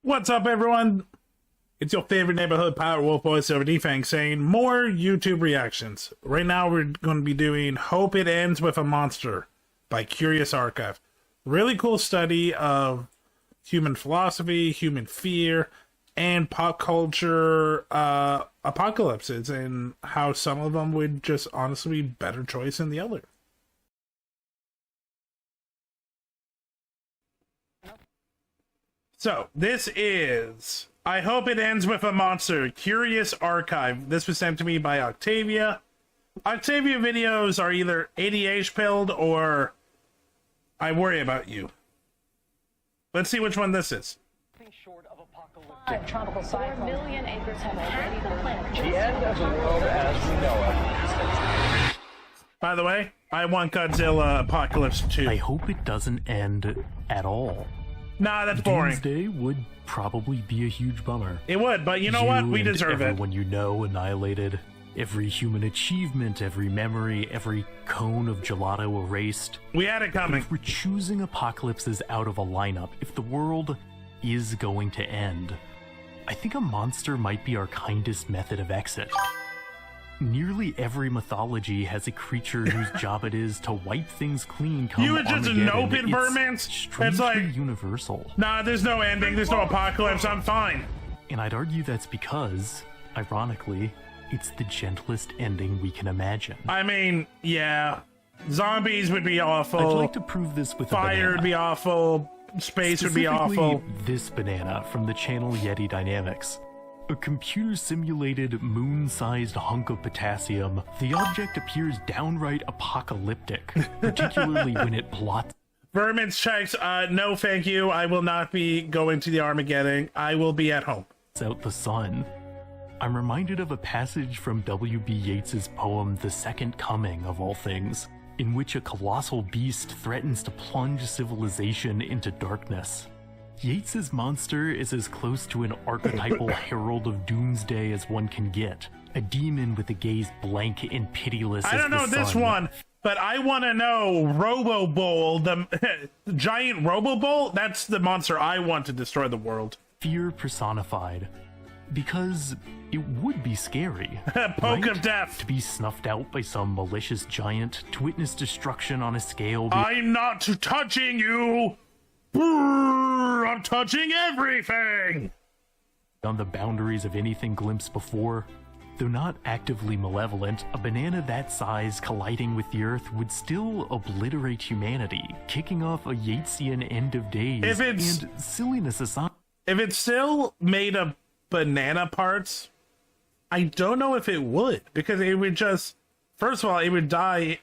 What's up, everyone? It's your favorite neighborhood pirate wolf boy, SilverDFanng, saying more YouTube reactions. Right now, we're going to be doing Hope It Ends with a Monster by Curious Archive. Really cool study of human philosophy, human fear, and pop culture apocalypses, and how some of them would just honestly be better choice than the other. So, this is I Hope It Ends with a Monster, Curious Archive. This was sent to me by Octavia. Octavia videos are either ADH pilled or I worry about you. Let's see which one this is. Short of apocalyptic. Tropical cyclone. 4 million acres have already been. The end of the world as we know it. By the way, I want Godzilla Apocalypse 2. I hope it doesn't end at all. Nah, that's boring. Doomsday would probably be a huge bummer. It would, but you know what? We deserve it. Everyone you know annihilated. Every human achievement, every memory, every cone of gelato erased. We had it coming. If we're choosing apocalypses out of a lineup, if the world is going to end, I think a monster might be our kindest method of exit. Nearly every mythology has a creature whose job it is to wipe things clean come You would just nope it, Vermins? It's like universal. Nah, there's no ending, there's no apocalypse, I'm fine. And I'd argue that's because, ironically, it's the gentlest ending we can imagine. I mean, yeah. Zombies would be awful. I'd like to prove this with Fire a banana. would be awful. Space would be awful. This banana from the channel Yeti Dynamics. A computer-simulated, moon-sized hunk of potassium, the object appears downright apocalyptic, particularly when it blots Vermin's checks, no thank you. I will not be going to the Armageddon. I will be at home. out the sun. I'm reminded of a passage from W.B. Yeats's poem The Second Coming, of all things, in which a colossal beast threatens to plunge civilization into darkness. Yeats's monster is as close to an archetypal herald of doomsday as one can get. A demon with a gaze blank and pitiless as the sun. I don't know this one, but I want to know Robo-Bull, the giant Robo-Bull? That's the monster I want to destroy the world. Fear personified. Because it would be scary. Poke right? of death. To be snuffed out by some malicious giant, to witness destruction on a scale. I'm not touching you! Brrr, I'm touching everything! On the boundaries of anything glimpsed before. Though not actively malevolent, a banana that size colliding with the earth would still obliterate humanity, kicking off a Yeatsian end of days. And silliness aside. If it's still made of banana parts, I don't know if it would, because it would just, first of all, it would die,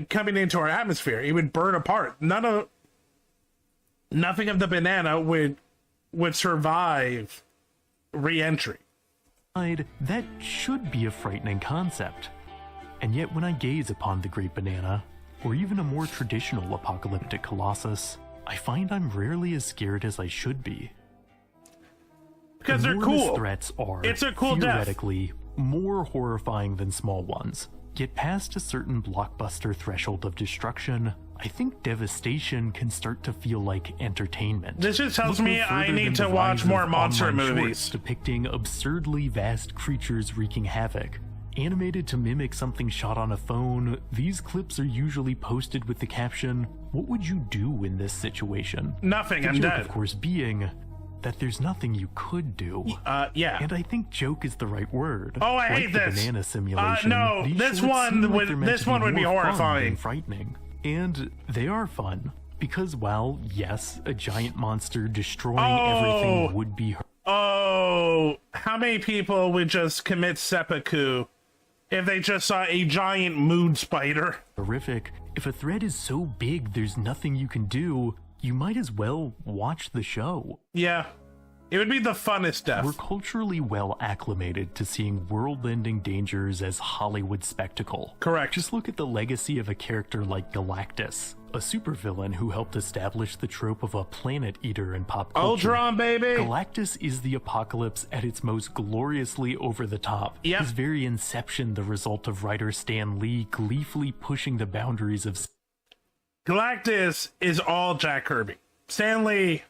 coming into our atmosphere. It would burn apart. Nothing of the banana would survive re-entry. That should be a frightening concept. And yet when I gaze upon the great banana, or even a more traditional apocalyptic colossus, I find I'm rarely as scared as I should be. Because they're cool. Threats are it's a cool theoretically more horrifying than small ones. Get past a certain blockbuster threshold of destruction, I think devastation can start to feel like entertainment. This just tells me I need to watch more monster movies depicting absurdly vast creatures wreaking havoc. Animated to mimic something shot on a phone, these clips are usually posted with the caption, "What would you do in this situation?" Nothing, the I'm joke, dead. of course, being that there's nothing you could do. Yeah. And I think joke is the right word. Oh, I like hate the this. banana simulation. No, this one would be horrifying. Frightening. And they are fun. Because while, yes, a giant monster destroying everything would be how many people would just commit seppuku if they just saw a giant moon spider? horrific. If a threat is so big there's nothing you can do, you might as well watch the show. Yeah. It would be the funnest death. We're culturally well acclimated to seeing world-ending dangers as Hollywood spectacle. Correct. Just look at the legacy of a character like Galactus, a supervillain who helped establish the trope of a planet eater in pop culture. Ultron, baby! Galactus is the apocalypse at its most gloriously over the top. Yep. His very inception the result of writer Stan Lee gleefully pushing the boundaries of... Galactus is all Jack Kirby. Stanley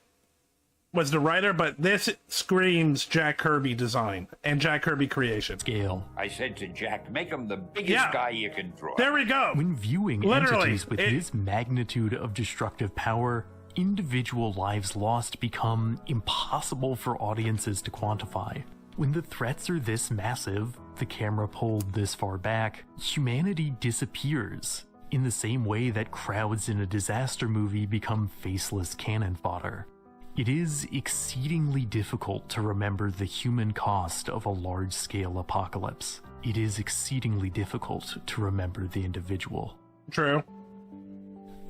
was the writer, but this screams Jack Kirby design and Jack Kirby creation. Scale. I said to Jack, make him the biggest guy you can draw. There we go. When viewing Literally, entities with this magnitude of destructive power, individual lives lost become impossible for audiences to quantify. When the threats are this massive, the camera pulled this far back, humanity disappears, in the same way that crowds in a disaster movie become faceless cannon fodder. It is exceedingly difficult to remember the human cost of a large-scale apocalypse. It is exceedingly difficult to remember the individual. True.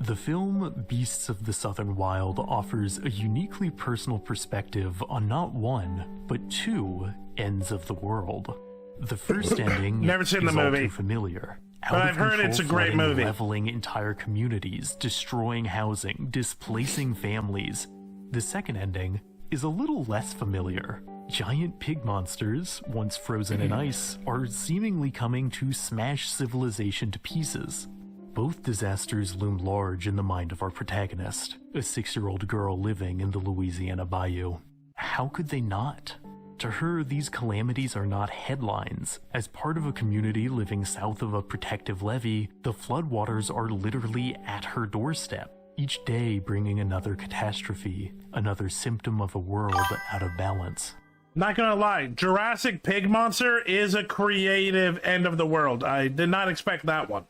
The film Beasts of the Southern Wild offers a uniquely personal perspective on not one, but two ends of the world. The first ending Never seen the is all movie. too familiar. But I've heard it's a great Out-of-control flooding movie. leveling entire communities, destroying housing, displacing families. The second ending is a little less familiar. Giant pig monsters, once frozen in ice, are seemingly coming to smash civilization to pieces. Both disasters loom large in the mind of our protagonist, a 6-year-old girl living in the Louisiana bayou. How could they not? To her, these calamities are not headlines. As part of a community living south of a protective levee, the floodwaters are literally at her doorstep, each day bringing another catastrophe, another symptom of a world out of balance. Not gonna lie, Jurassic Pig Monster is a creative end of the world. I did not expect that one.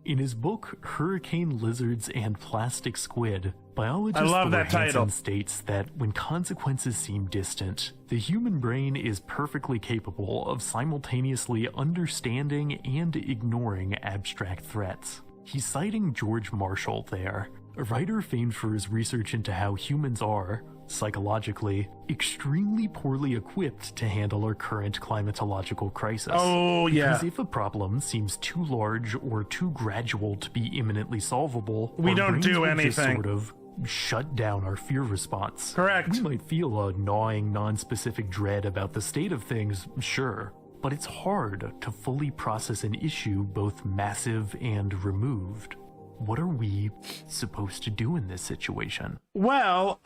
In his book, Hurricane Lizards and Plastic Squid, biologist I love Thor that title. Hansen states that when consequences seem distant, the human brain is perfectly capable of simultaneously understanding and ignoring abstract threats. He's citing George Marshall there, a writer famed for his research into how humans are, psychologically, extremely poorly equipped to handle our current climatological crisis. Oh, yeah. Because if a problem seems too large or too gradual to be imminently solvable, We our don't brains do will just anything. sort of shut down our fear response. Correct. We might feel a gnawing, non-specific dread about the state of things, sure, but it's hard to fully process an issue both massive and removed. What are we supposed to do in this situation? Well,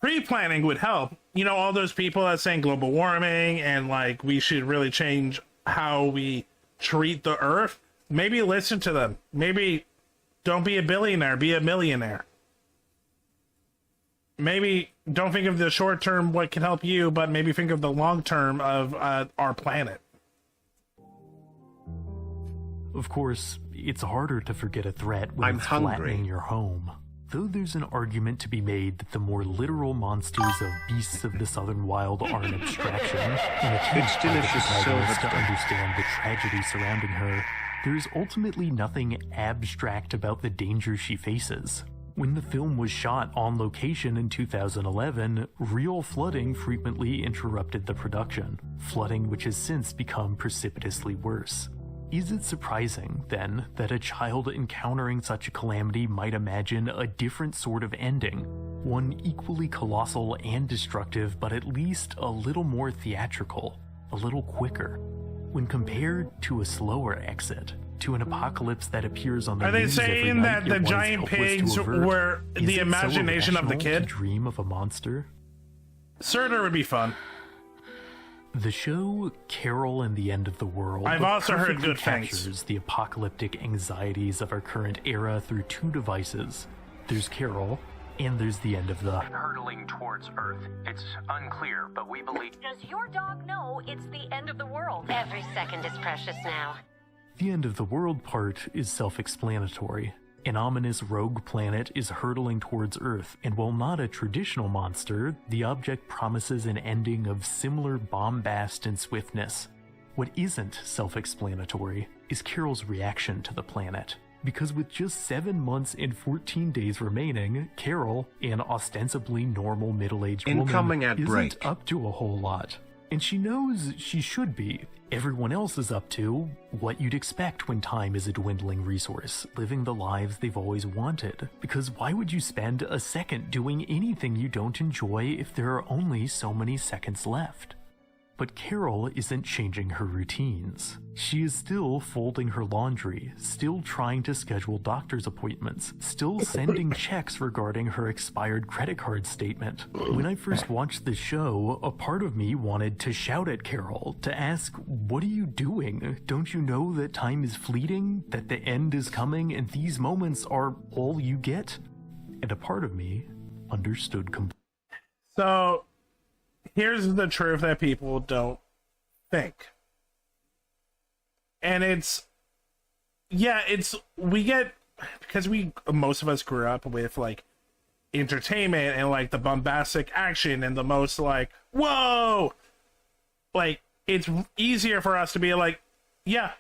pre-planning would help. You know, all those people that saying global warming and like we should really change how we treat the earth. Maybe listen to them. Maybe don't be a billionaire, be a millionaire. Maybe don't think of the short term, what can help you, but maybe think of the long term of our planet. Of course, it's harder to forget a threat when I'm it's hungry. flattening your home. Though there's an argument to be made that the more literal monsters of Beasts of the Southern Wild are an abstraction, an attempt It's by the delicious protagonist to silver. understand the tragedy surrounding her, there's ultimately nothing abstract about the danger she faces. When the film was shot on location in 2011, real flooding frequently interrupted the production, flooding which has since become precipitously worse. Is it surprising, then, that a child encountering such a calamity might imagine a different sort of ending? One equally colossal and destructive, but at least a little more theatrical, a little quicker. When compared to a slower exit, to an apocalypse that appears on the Are they news every saying night that the it was giant helpless to pigs avert? were Is the it so imagination of the irrational kid? to dream of a monster? Surtur would be fun. The show Carol and the End of the World I've also heard perfectly good things. captures the apocalyptic anxieties of our current era through two devices. There's Carol, and there's the end of the hurtling towards Earth. It's unclear, but we believe. Does your dog know it's the end of the world? Every second is precious now. The end of the world part is self-explanatory. An ominous rogue planet is hurtling towards Earth, and while not a traditional monster, the object promises an ending of similar bombast and swiftness. What isn't self-explanatory is Carol's reaction to the planet. Because with just 7 months and 14 days remaining, Carol, an ostensibly normal middle-aged Incoming woman, at isn't break. up to a whole lot. And she knows she should be. Everyone else is up to what you'd expect when time is a dwindling resource, living the lives they've always wanted. Because why would you spend a second doing anything you don't enjoy if there are only so many seconds left? But Carol isn't changing her routines. She is still folding her laundry, still trying to schedule doctor's appointments, still sending checks regarding her expired credit card statement. When I first watched the show, a part of me wanted to shout at Carol, to ask, "What are you doing? Don't you know that time is fleeting, that the end is coming, and these moments are all you get?" And a part of me understood completely. So, here's the truth that people don't think. And we get, because most of us grew up with, like, entertainment and, like, the bombastic action and the most, like, whoa! Like, it's easier for us to be like, yeah,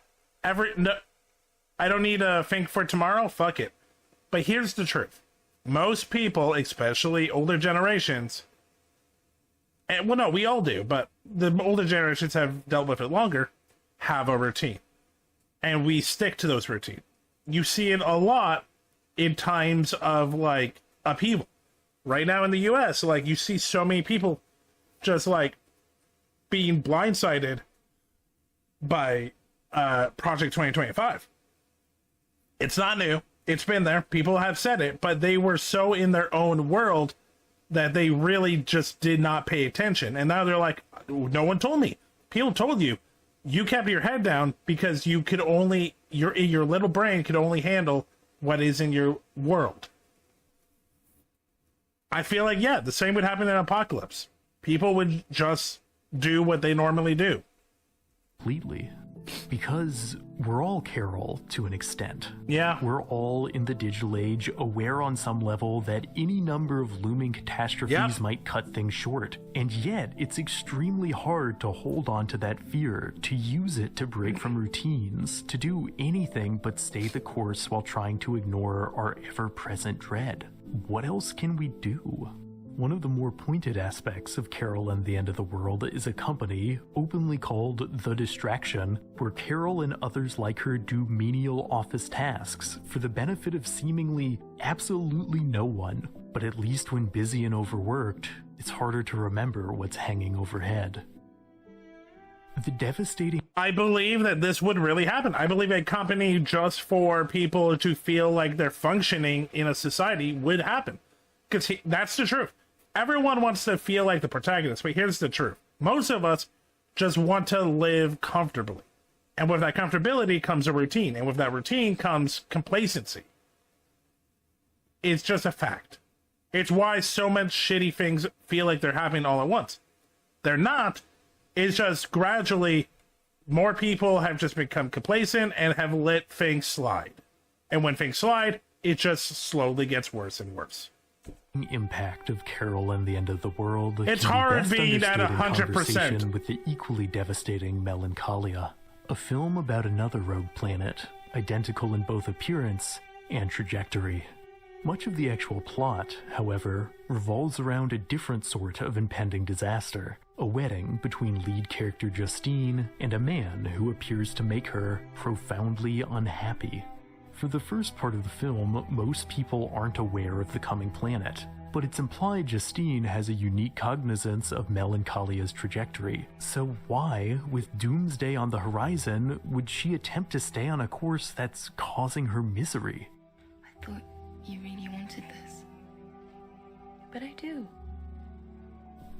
no, I don't need to think for tomorrow, fuck it. But here's the truth. Most people, especially older generations, and well, no, we all do, but the older generations have dealt with it longer, have a routine. And we stick to those routines. You see it a lot in times of, like, upheaval. Right now in the US, like, you see so many people just, like, being blindsided by Project 2025. It's not new. It's been there. People have said it, but they were so in their own world that they really just did not pay attention. And now they're like, no one told me. People told you. You kept your head down because you could only, your little brain could only handle what is in your world. I feel like, yeah, the same would happen in Apocalypse. People would just do what they normally do. Completely. Because we're all Carol to an extent. Yeah. We're all in the digital age aware on some level that any number of looming catastrophes might cut things short. And yet, it's extremely hard to hold on to that fear, to use it to break from routines, to do anything but stay the course while trying to ignore our ever-present dread. What else can we do? One of the more pointed aspects of Carol and the End of the World is a company, openly called The Distraction, where Carol and others like her do menial office tasks for the benefit of seemingly absolutely no one. But at least when busy and overworked, it's harder to remember what's hanging overhead. The devastating... I believe that this would really happen. I believe a company just for people to feel like they're functioning in a society would happen. Because that's the truth. Everyone wants to feel like the protagonist, but here's the truth. Most of us just want to live comfortably. And with that comfortability comes a routine. And with that routine comes complacency. It's just a fact. It's why so much shitty things feel like they're happening all at once. They're not. It's just gradually more people have just become complacent and have let things slide. And when things slide, it just slowly gets worse and worse. Impact of Carol and the End of the World. It's hard being at 100%. With the equally devastating Melancholia, a film about another rogue planet, identical in both appearance and trajectory. Much of the actual plot, however, revolves around a different sort of impending disaster, a wedding between lead character Justine and a man who appears to make her profoundly unhappy. For the first part of the film, most people aren't aware of the coming planet, but it's implied Justine has a unique cognizance of Melancholia's trajectory. So why, with doomsday on the horizon, would she attempt to stay on a course that's causing her misery? I thought you really wanted this. But I do.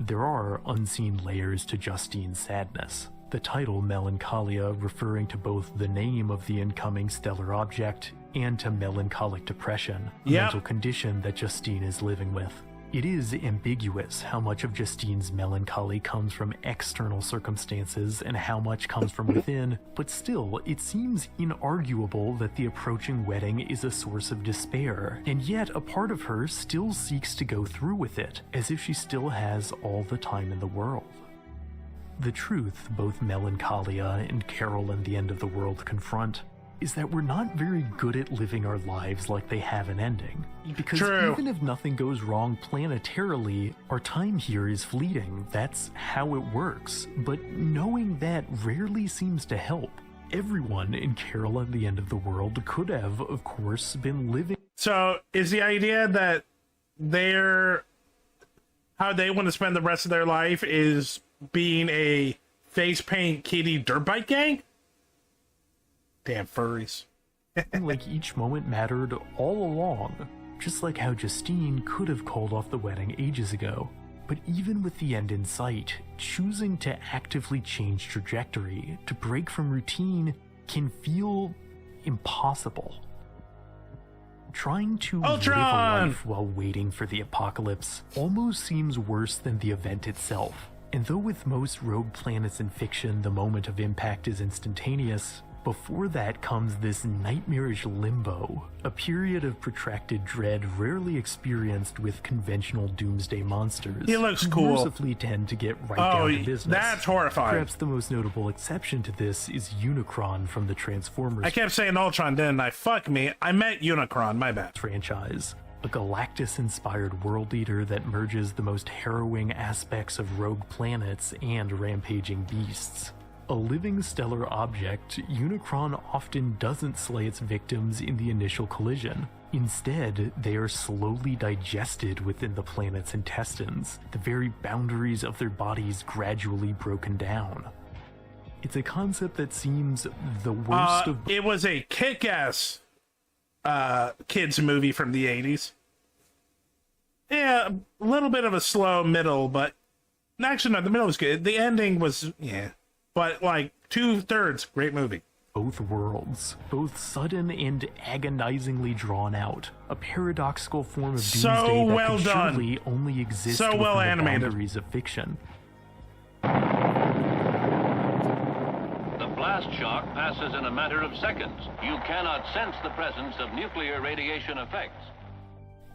There are unseen layers to Justine's sadness. The title Melancholia referring to both the name of the incoming stellar object and to melancholic depression, a mental condition that Justine is living with. It is ambiguous how much of Justine's melancholy comes from external circumstances and how much comes from within, but still, it seems inarguable that the approaching wedding is a source of despair, and yet a part of her still seeks to go through with it, as if she still has all the time in the world. The truth both Melancholia and Carol and the End of the World confront is that we're not very good at living our lives like they have an ending. Because even if nothing goes wrong planetarily, our time here is fleeting. That's how it works. But knowing that rarely seems to help. Everyone in Carol and the End of the World could have, of course, been living... So, is the idea that how they want to spend the rest of their life is being a face paint kitty dirt bike gang? Damn furries. Like each moment mattered all along, just like how Justine could have called off the wedding ages ago. But even with the end in sight, choosing to actively change trajectory, to break from routine, can feel impossible. Trying to live a life while waiting for the apocalypse almost seems worse than the event itself. And though with most rogue planets in fiction the moment of impact is instantaneous, before that comes this nightmarish limbo, a period of protracted dread rarely experienced with conventional doomsday monsters. He looks who cool. Mercifully tend to get right down to business. That's horrifying. Perhaps the most notable exception to this is Unicron from the Transformers I kept saying Ultron, didn't I? Fuck me. I meant Unicron, my bad. franchise. A Galactus-inspired world eater that merges the most harrowing aspects of rogue planets and rampaging beasts. A living stellar object, Unicron often doesn't slay its victims in the initial collision. Instead, they are slowly digested within the planet's intestines, the very boundaries of their bodies gradually broken down. It's a concept that seems the worst of... It was a kick-ass kids movie from the 80s. Yeah, a little bit of a slow middle, but... Actually, no, the middle was good. The ending was, yeah. But, like, 2/3, great movie. Both worlds, both sudden and agonizingly drawn out. A paradoxical form of doomsday that could surely only exist within the boundaries of fiction. The blast shock passes in a matter of seconds. You cannot sense the presence of nuclear radiation effects.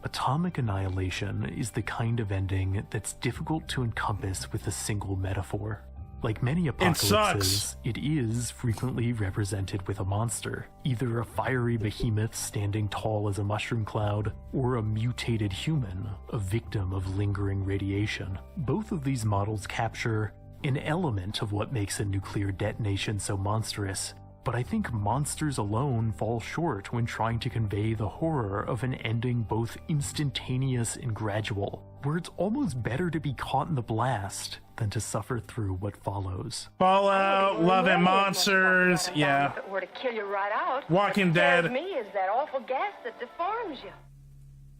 Atomic annihilation is the kind of ending that's difficult to encompass with a single metaphor. Like many apocalypses, it is frequently represented with a monster, either a fiery behemoth standing tall as a mushroom cloud, or a mutated human, a victim of lingering radiation. Both of these models capture an element of what makes a nuclear detonation so monstrous, but I think monsters alone fall short when trying to convey the horror of an ending both instantaneous and gradual, where it's almost better to be caught in the blast than to suffer through what follows. Fallout, Love and Monsters, yeah. If it were to kill you right out, Walking Dead. What scares me is that awful gas that deforms you.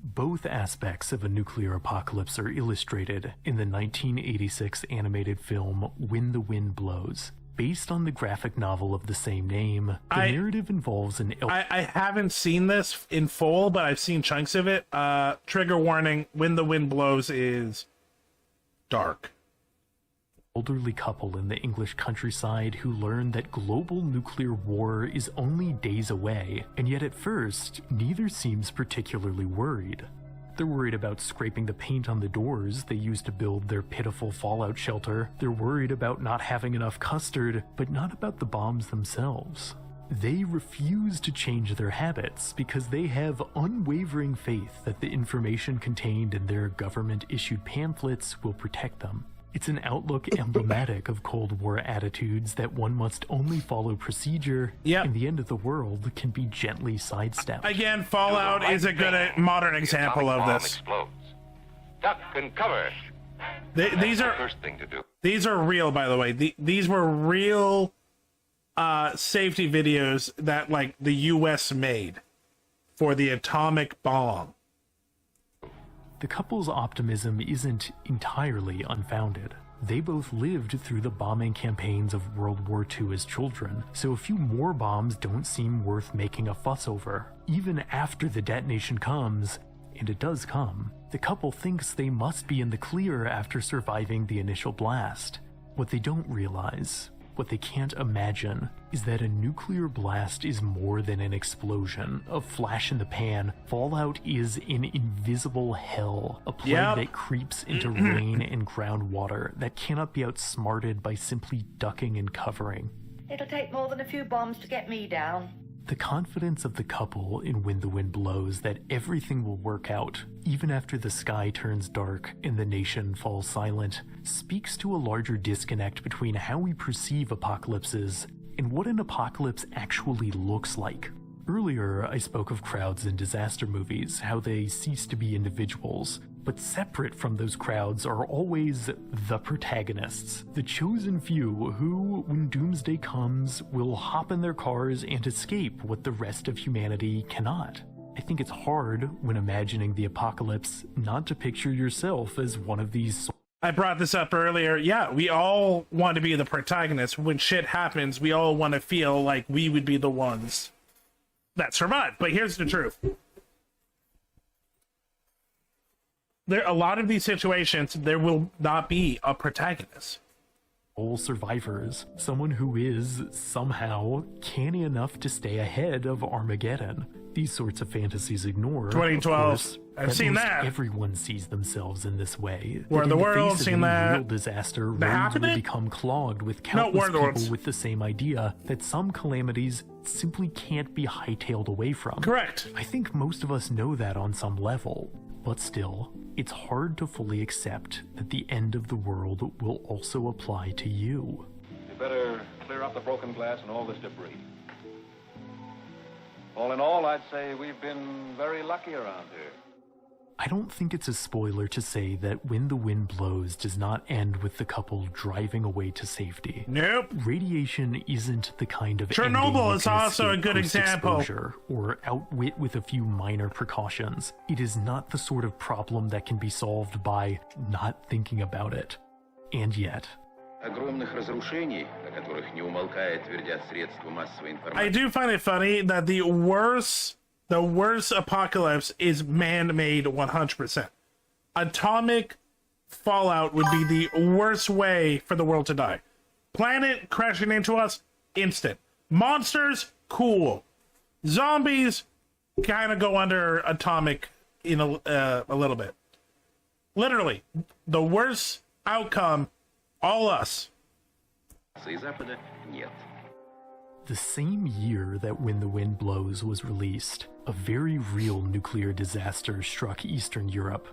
Both aspects of a nuclear apocalypse are illustrated in the 1986 animated film When the Wind Blows. Based on the graphic novel of the same name, the narrative involves an... I haven't seen this in full, but I've seen chunks of it. Trigger warning, When the Wind Blows is dark. Elderly couple in the English countryside who learn that global nuclear war is only days away, and yet at first, neither seems particularly worried. They're worried about scraping the paint on the doors they used to build their pitiful fallout shelter. They're worried about not having enough custard, but not about the bombs themselves. They refuse to change their habits because they have unwavering faith that the information contained in their government-issued pamphlets will protect them. It's an outlook emblematic of Cold War attitudes that one must only follow procedure, and the end of the world can be gently sidestepped. Again, Fallout is a good modern example of this. Explodes. Duck and cover. These are first thing to do. These are real, by the way. These were real safety videos that, like, the U.S. made for the atomic bomb. The couple's optimism isn't entirely unfounded. They both lived through the bombing campaigns of World War II as children, so a few more bombs don't seem worth making a fuss over. Even after the detonation comes, and it does come, the couple thinks they must be in the clear after surviving the initial blast. What they don't realize, what they can't imagine, is that a nuclear blast is more than an explosion, a flash in the pan. Fallout is an invisible hell, a plague that creeps into rain and groundwater that cannot be outsmarted by simply ducking and covering. It'll take more than a few bombs to get me down. The confidence of the couple in When the Wind Blows that everything will work out, even after the sky turns dark and the nation falls silent, speaks to a larger disconnect between how we perceive apocalypses and what an apocalypse actually looks like. Earlier, I spoke of crowds in disaster movies, how they cease to be individuals, but separate from those crowds are always the protagonists, the chosen few who, when doomsday comes, will hop in their cars and escape what the rest of humanity cannot. I think it's hard, when imagining the apocalypse, not to picture yourself as one of these. I brought this up earlier. Yeah, we all want to be the protagonists. When shit happens, we all want to feel like we would be the ones that survive. But here's the truth. A lot of these situations, there will not be a protagonist. All survivors, someone who is, somehow, canny enough to stay ahead of Armageddon. These sorts of fantasies ignore, 2012, of course, I've seen most that. Everyone sees themselves in this way. War of the Worlds, seen that. Real disaster, The roads Happening? will become clogged with No, countless War of the people Worlds. with the same idea that some calamities simply can't be hightailed away from. Correct. I think most of us know that on some level, but still, it's hard to fully accept that the end of the world will also apply to you. You better clear up the broken glass and all this debris. All in all, I'd say we've been very lucky around here. I don't think it's a spoiler to say that When the Wind Blows does not end with the couple driving away to safety. Nope. Radiation isn't the kind of Chernobyl ending you is can also a escape good example. post-exposure or outwit with a few minor precautions. It is not the sort of problem that can be solved by not thinking about it. And yet, огромных разрушений, о которых не умолкает твердят средства массовой информации. I do find it funny that the worst apocalypse is man-made 100%. Atomic fallout would be the worst way for the world to die. Planet crashing into us, instant. Monsters, cool. Zombies kind of go under atomic in a little bit. Literally, the worst outcome, all us. И Запада нет. the same year that When the Wind Blows was released, a very real nuclear disaster struck Eastern Europe.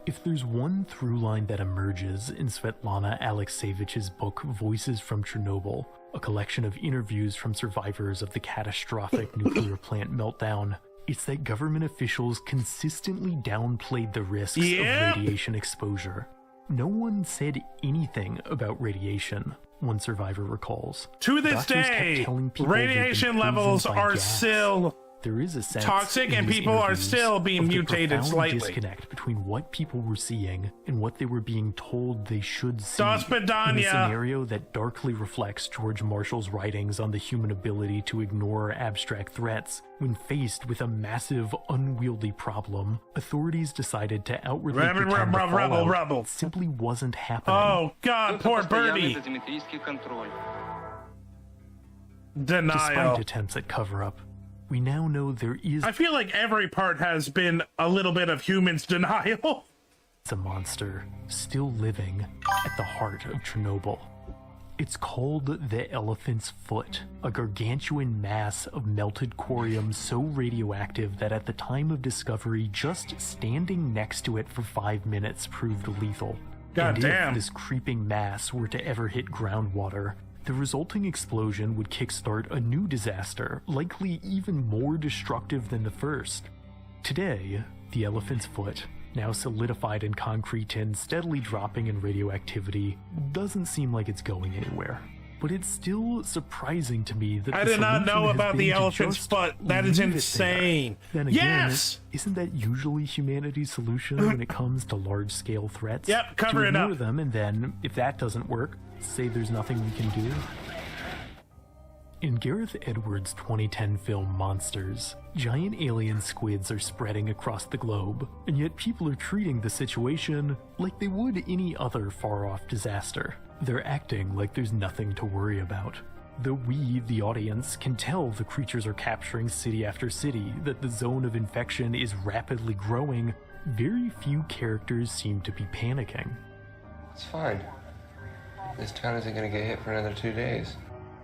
If there's one through line that emerges in Svetlana Alexievich's book Voices from Chernobyl, a collection of interviews from survivors of the catastrophic nuclear plant meltdown, it's that government officials consistently downplayed the risks of radiation exposure. No one said anything about radiation, one survivor recalls. To this Doctors kept day, telling people radiation they'd been levels poisoned by are gas. still There is a sense toxic, in and these people are interviews still being of the mutated profound slightly. disconnect between what people were seeing and what they were being told they should see. Das In a Bedania. scenario that darkly reflects George Marshall's writings on the human ability to ignore abstract threats, when faced with a massive, unwieldy problem, authorities decided to outwardly pretend the fallout simply wasn't happening. Oh God, poor Birdie. Denial. Despite attempts at cover-up, we now know there is I feel like every part has been a little bit of humans' denial. a monster still living at the heart of Chernobyl. It's called the Elephant's Foot, a gargantuan mass of melted corium so radioactive that at the time of discovery, just standing next to it for 5 minutes proved lethal. God and damn. if this creeping mass were to ever hit groundwater, the resulting explosion would kickstart a new disaster, likely even more destructive than the first. Today, the Elephant's Foot, now solidified in concrete and steadily dropping in radioactivity, doesn't seem like it's going anywhere. But it's still surprising to me that I the did not solution know has about been the to elephant's just foot. That is leave it there. insane. Then again, Yes! isn't that usually humanity's solution when it comes to large-scale threats? Yep, cover to it up. ignore them, and then, if that doesn't work, say there's nothing we can do. In Gareth Edwards' 2010 film Monsters, giant alien squids are spreading across the globe, and yet people are treating the situation like they would any other far-off disaster. They're acting like there's nothing to worry about. Though we, the audience, can tell the creatures are capturing city after city, that the zone of infection is rapidly growing, very few characters seem to be panicking. It's fine. This town isn't going to get hit for another 2 days.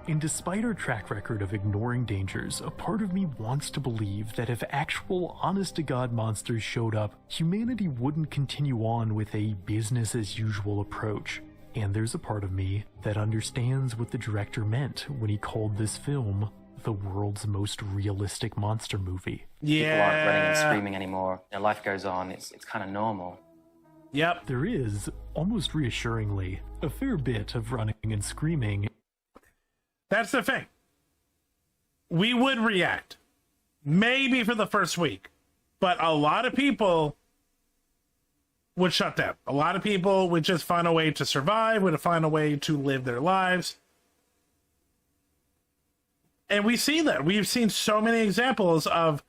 And despite our track record of ignoring dangers, a part of me wants to believe that if actual honest-to-God monsters showed up, humanity wouldn't continue on with a business-as-usual approach. And there's a part of me that understands what the director meant when he called this film the world's most realistic monster movie. People aren't running and screaming anymore. Their life goes on. It's kind of normal. Yep. There is, almost reassuringly, a fair bit of running and screaming. That's the thing. We would react. Maybe for the first week. But a lot of people would shut down. A lot of people would just find a way to survive, would find a way to live their lives. And we see that. We've seen so many examples of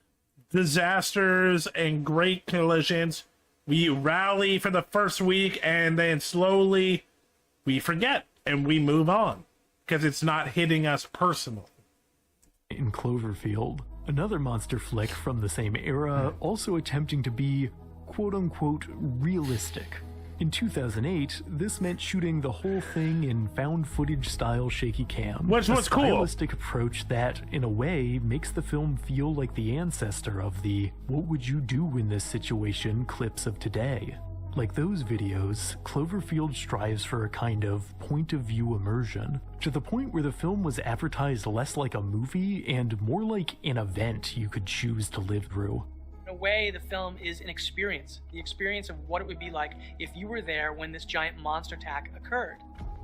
disasters and great collisions. We rally for the first week and then slowly we forget and we move on because it's not hitting us personally. In Cloverfield, another monster flick from the same era, also attempting to be quote-unquote realistic. In 2008, this meant shooting the whole thing in found footage style shaky cam. Which was cool. A stylistic approach that, in a way, makes the film feel like the ancestor of the "what would you do in this situation" clips of today. Like those videos, Cloverfield strives for a kind of point-of-view immersion, to the point where the film was advertised less like a movie and more like an event you could choose to live through. In a way, the film is an experience. The experience of what it would be like if you were there when this giant monster attack occurred.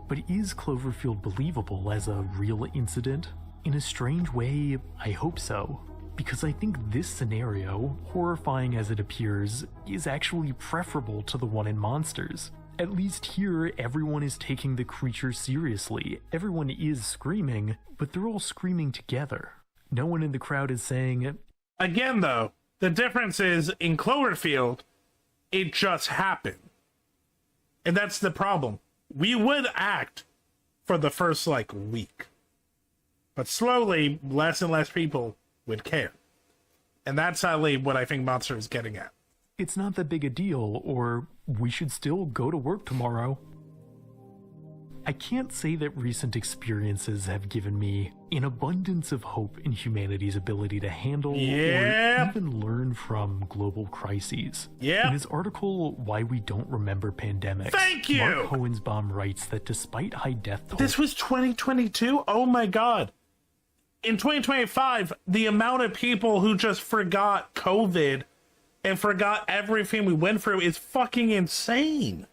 But is Cloverfield believable as a real incident? In a strange way, I hope so. Because I think this scenario, horrifying as it appears, is actually preferable to the one in Monsters. At least here, everyone is taking the creature seriously. Everyone is screaming, but they're all screaming together. No one in the crowd is saying... Again, though, the difference is, in Cloverfield, it just happened. And that's the problem. We would act for the first, week. But slowly, less and less people would care. And that's sadly what I think Monster is getting at. It's not that big a deal, or we should still go to work tomorrow. I can't say that recent experiences have given me an abundance of hope in humanity's ability to handle or even learn from global crises. In his article, Why We Don't Remember Pandemics, Thank you! Mark Hohensbaum writes that despite high death tolls... This was 2022? Oh my god. In 2025, the amount of people who just forgot COVID and forgot everything we went through is fucking insane.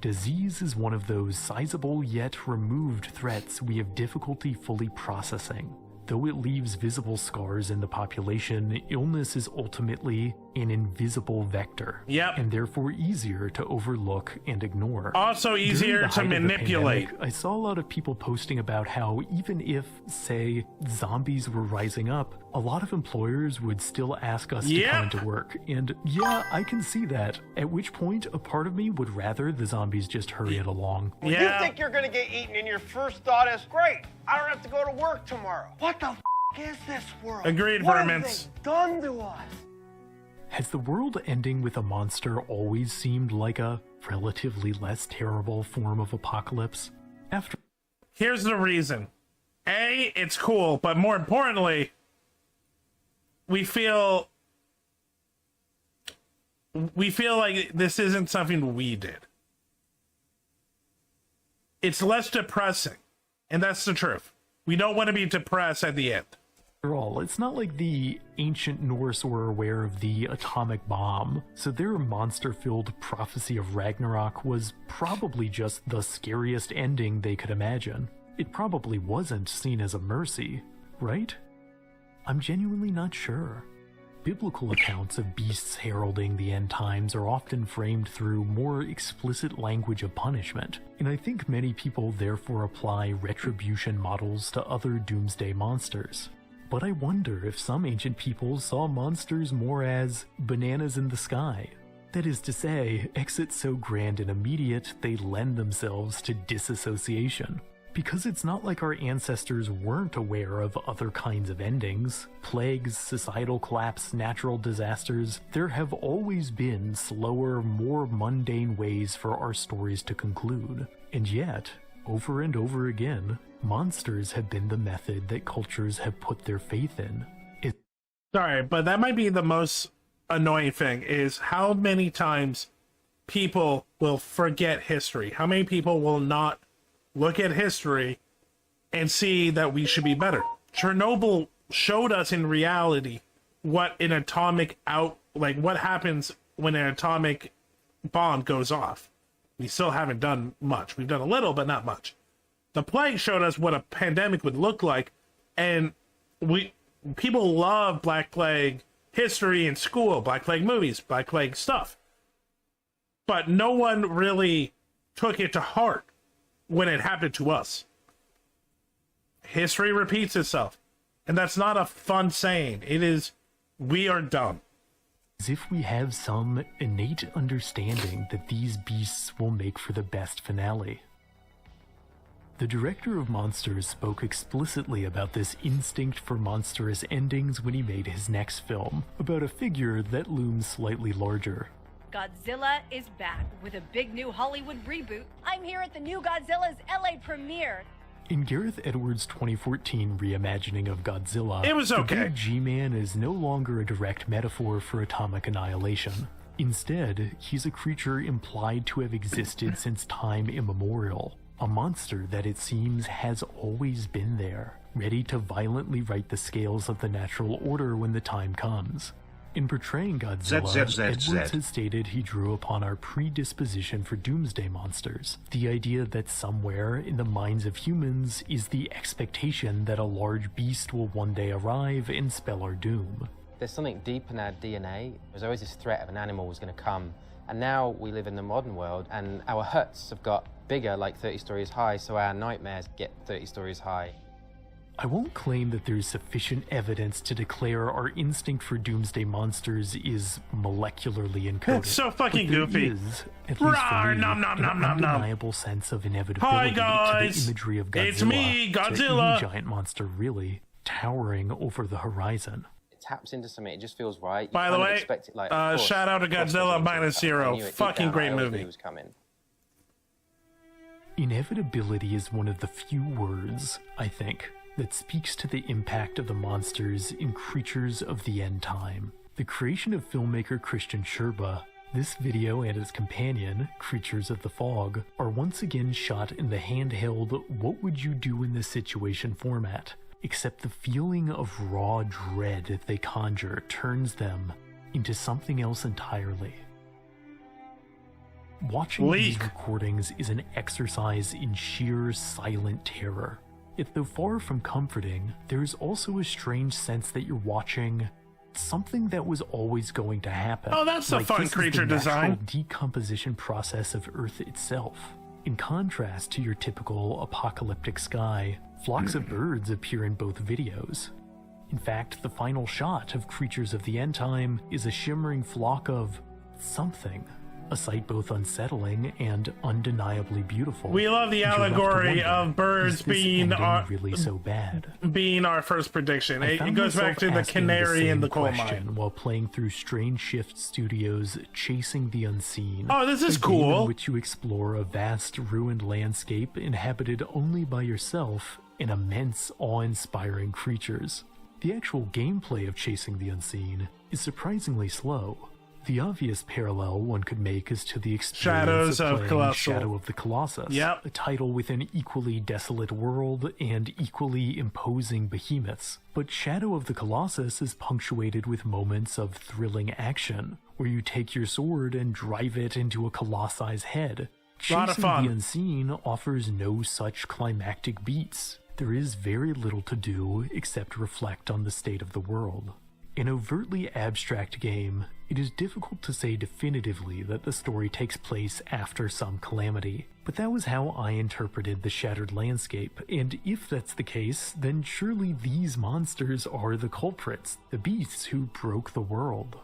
Disease is one of those sizable yet removed threats we have difficulty fully processing. Though it leaves visible scars in the population, illness is ultimately an invisible vector. And therefore easier to overlook and ignore. Also easier to manipulate. I saw a lot of people posting about how even if, say, zombies were rising up, a lot of employers would still ask us to come into work. And yeah, I can see that. At which point, a part of me would rather the zombies just hurry it along. When you think you're gonna get eaten and your first thought is, great, I don't have to go to work tomorrow. What the is this world? Agreed, what Vermints. have they done to us? Has the world ending with a monster always seemed like a relatively less terrible form of apocalypse? Here's the reason. A, it's cool, but more importantly, we feel like this isn't something we did. It's less depressing, and that's the truth. We don't want to be depressed at the end. After all, it's not like the ancient Norse were aware of the atomic bomb, so their monster-filled prophecy of Ragnarok was probably just the scariest ending they could imagine. It probably wasn't seen as a mercy, right? I'm genuinely not sure. Biblical accounts of beasts heralding the end times are often framed through more explicit language of punishment, and I think many people therefore apply retribution models to other doomsday monsters. But I wonder if some ancient people saw monsters more as bananas in the sky. That is to say, exits so grand and immediate they lend themselves to disassociation. Because it's not like our ancestors weren't aware of other kinds of endings. Plagues, societal collapse, natural disasters. There have always been slower, more mundane ways for our stories to conclude. And yet, over and over again, monsters have been the method that cultures have put their faith in. Sorry, but that might be the most annoying thing, is how many times people will forget history. How many people will not look at history and see that we should be better. Chernobyl showed us in reality what an atomic what happens when an atomic bomb goes off. We still haven't done much. We've done a little, but not much. The plague showed us what a pandemic would look like, and people love Black Plague history in school, Black Plague movies, Black Plague stuff. But no one really took it to heart when it happened to us. History repeats itself. And that's not a fun saying. It is, we are dumb. As if we have some innate understanding that these beasts will make for the best finale. The director of Monsters spoke explicitly about this instinct for monstrous endings when he made his next film, about a figure that looms slightly larger. Godzilla is back with a big new Hollywood reboot. I'm here at the new Godzilla's LA premiere. In Gareth Edwards' 2014 reimagining of Godzilla, it was okay. The big G-Man is no longer a direct metaphor for atomic annihilation. Instead, he's a creature implied to have existed since time immemorial. A monster that it seems has always been there, ready to violently right the scales of the natural order when the time comes. In portraying Godzilla, Edwards has stated he drew upon our predisposition for doomsday monsters, the idea that somewhere in the minds of humans is the expectation that a large beast will one day arrive and spell our doom. There's something deep in our DNA. There's always this threat of an animal was going to come, and now we live in the modern world, and our huts have got bigger, like 30 stories high, so our nightmares get 30 stories high. I won't claim that there's sufficient evidence to declare our instinct for doomsday monsters is molecularly encoded. It's so fucking goofy. There is, at least for me, an undeniable sense of inevitability to the imagery of Godzilla. It's me, Godzilla! To any giant monster, really, towering over the horizon. It taps into something, it just feels right. By the way, shout out to Godzilla -0. Fucking great movie. Inevitability is one of the few words, I think, that speaks to the impact of the monsters in Creatures of the End Time. The creation of filmmaker Christian Sherba, this video and its companion, Creatures of the Fog, are once again shot in the handheld what would you do in this situation format, except the feeling of raw dread they conjure turns them into something else entirely. Watching these recordings is an exercise in sheer silent terror. Yet though far from comforting, there is also a strange sense that you're watching something that was always going to happen. Oh, that's a fun creature design. This is the natural decomposition process of Earth itself. In contrast to your typical apocalyptic sky, flocks of birds appear in both videos. In fact, the final shot of Creatures of the End Time is a shimmering flock of something. A sight both unsettling and undeniably beautiful. We love the allegory of birds being really so bad. Being our first prediction. It goes back to the canary in the coal mine. While playing through Strange Shift Studios' Chasing the Unseen. Oh, this is cool. In which you explore a vast ruined landscape inhabited only by yourself and immense awe-inspiring creatures. The actual gameplay of Chasing the Unseen is surprisingly slow. The obvious parallel one could make is to the experience of playing Shadow of the Colossus, a title with an equally desolate world and equally imposing behemoths. But Shadow of the Colossus is punctuated with moments of thrilling action, where you take your sword and drive it into a colossi's head. Chasing the Unseen offers no such climactic beats. There is very little to do except reflect on the state of the world. An overtly abstract game, it is difficult to say definitively that the story takes place after some calamity, but that was how I interpreted the shattered landscape, and if that's the case, then surely these monsters are the culprits, the beasts who broke the world.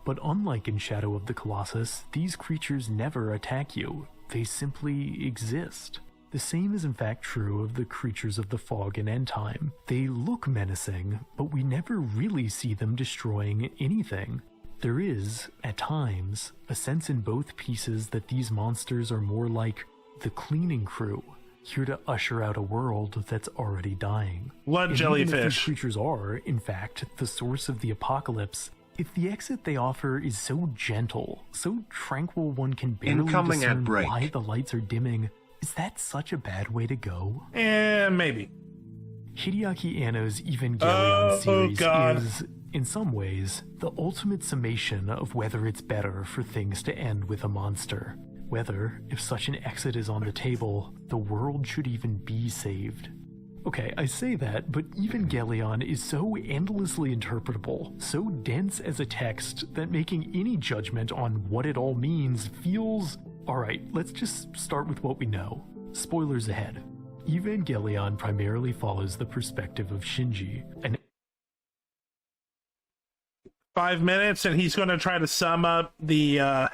But unlike in Shadow of the Colossus, these creatures never attack you, they simply exist. The same is in fact true of the Creatures of the Fog in End Time. They look menacing, but we never really see them destroying anything. There is, at times, a sense in both pieces that these monsters are more like the cleaning crew, here to usher out a world that's already dying. Blood jellyfish. Even if these creatures are, in fact, the source of the apocalypse, if the exit they offer is so gentle, so tranquil one can barely discern why the lights are dimming, is that such a bad way to go? Maybe. Hideaki Anno's Evangelion series God. is, in some ways, the ultimate summation of whether it's better for things to end with a monster. Whether, if such an exit is on the table, the world should even be saved. Okay, I say that, but Evangelion is so endlessly interpretable, so dense as a text, that making any judgment on what it all means feels... Alright, let's just start with what we know. Spoilers ahead. Evangelion primarily follows the perspective of Shinji, an 5 minutes, and he's going to try to sum up the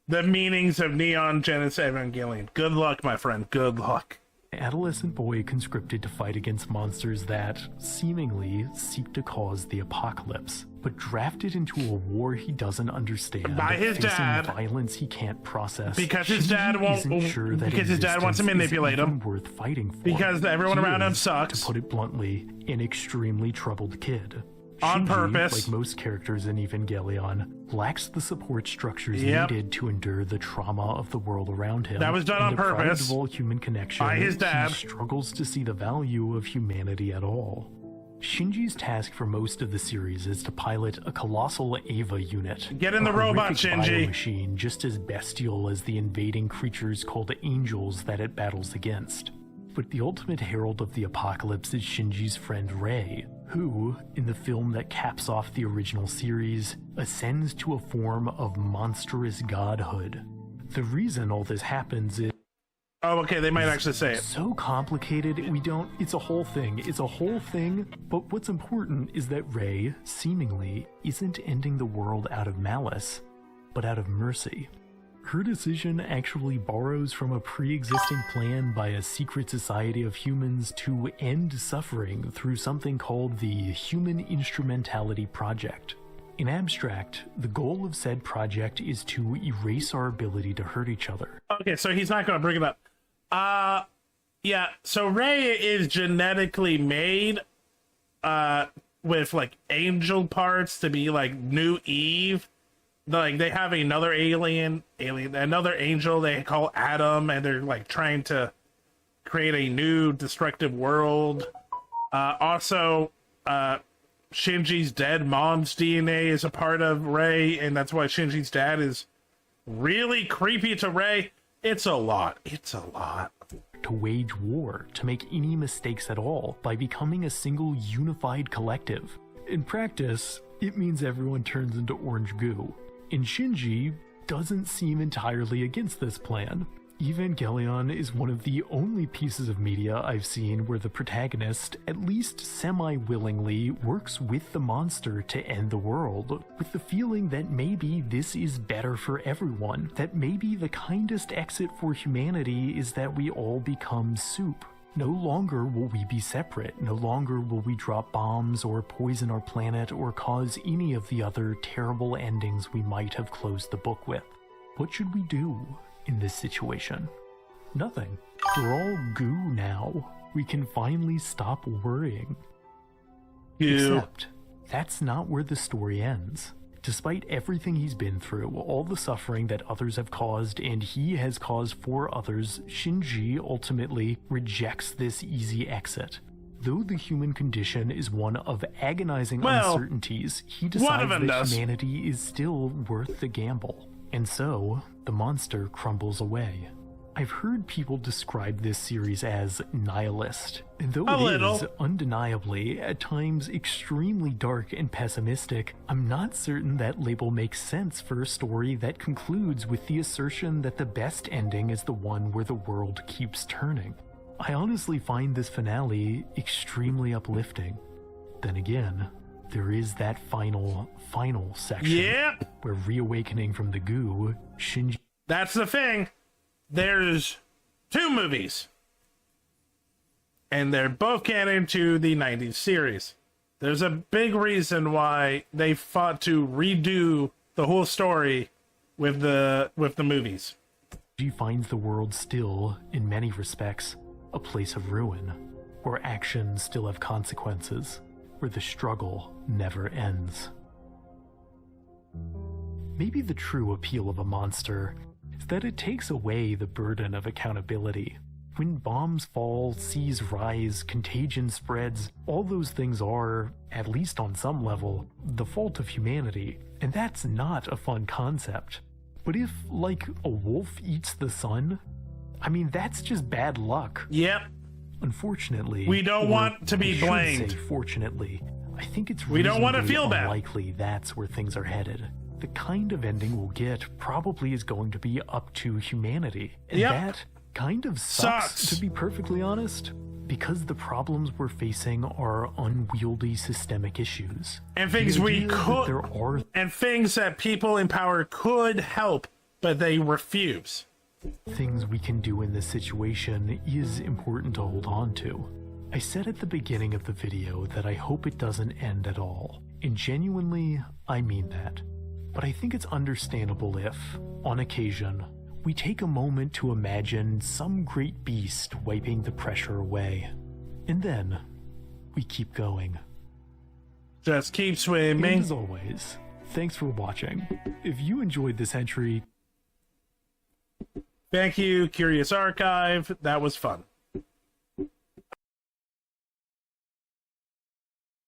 meanings of Neon Genesis Evangelion. Good luck, my friend. Good luck. adolescent boy conscripted to fight against monsters that, seemingly, seek to cause the apocalypse, but drafted into a war he doesn't understand by his dad, violence he can't process because his dad won't. Sure that because his dad wants to manipulate him. Worth fighting for. Because everyone around him sucks. To put it bluntly, an extremely troubled kid. On Shinji, purpose, like most characters in Evangelion, lacks the support structures needed to endure the trauma of the world around him. That was done on purpose. Of all human connection, by his dad. He struggles to see the value of humanity at all. Shinji's task for most of the series is to pilot a colossal Ava unit. Get in the robot, Shinji. Machine just as bestial as the invading creatures called angels that it battles against. But the ultimate herald of the apocalypse is Shinji's friend Rei, who, in the film that caps off the original series, ascends to a form of monstrous godhood. The reason all this happens is... Oh, okay, they might actually say it. So complicated, it's a whole thing. It's a whole thing, but what's important is that Rei, seemingly, isn't ending the world out of malice, but out of mercy. Her decision actually borrows from a pre-existing plan by a secret society of humans to end suffering through something called the Human Instrumentality Project. In abstract, the goal of said project is to erase our ability to hurt each other. Okay, so he's not going to bring it up. Yeah, so Rei is genetically made with, like, angel parts to be, like, New Eve. Like, they have another another angel they call Adam, and they're like trying to create a new destructive world. Also, Shinji's dead mom's DNA is a part of Rei, and that's why Shinji's dad is really creepy to Rei. It's a lot. It's a lot. To wage war, to make any mistakes at all, by becoming a single unified collective. In practice, it means everyone turns into orange goo. And Shinji doesn't seem entirely against this plan. Evangelion is one of the only pieces of media I've seen where the protagonist, at least semi-willingly, works with the monster to end the world, with the feeling that maybe this is better for everyone, that maybe the kindest exit for humanity is that we all become soup. No longer will we be separate, no longer will we drop bombs or poison our planet or cause any of the other terrible endings we might have closed the book with. What should we do in this situation? Nothing. We're all goo now. We can finally stop worrying. Except, that's not where the story ends. Despite everything he's been through, all the suffering that others have caused and he has caused for others, Shinji ultimately rejects this easy exit. Though the human condition is one of agonizing uncertainties, he decides that humanity is still worth the gamble. And so, the monster crumbles away. I've heard people describe this series as nihilist, and though it is undeniably at times extremely dark and pessimistic, I'm not certain that label makes sense for a story that concludes with the assertion that the best ending is the one where the world keeps turning. I honestly find this finale extremely uplifting. Then again, there is that final section where reawakening from the goo, Shinji... That's the thing. There's 2 movies, and they're both canon to the 90s series. There's a big reason why they fought to redo the whole story with the movies. She finds the world still, in many respects, a place of ruin, where actions still have consequences, where the struggle never ends. Maybe the true appeal of a monster is that it takes away the burden of accountability. When bombs fall, seas rise, contagion spreads, all those things are, at least on some level, the fault of humanity. And that's not a fun concept. But if, like, a wolf eats the sun, I mean, that's just bad luck. Yep. Unfortunately, we don't want to be blamed. Fortunately, I think it's we don't want to feel bad. Unlikely that's where things are headed. The kind of ending we'll get probably is going to be up to humanity. And that kind of sucks, to be perfectly honest, because the problems we're facing are unwieldy systemic issues. And things and things that people in power could help, but they refuse. Things we can do in this situation is important to hold on to. I said at the beginning of the video that I hope it doesn't end at all, and genuinely, I mean that. But I think it's understandable if, on occasion, we take a moment to imagine some great beast wiping the pressure away. And then, we keep going. Just keep swimming. And as always, thanks for watching. If you enjoyed this entry, thank you, Curious Archive. That was fun.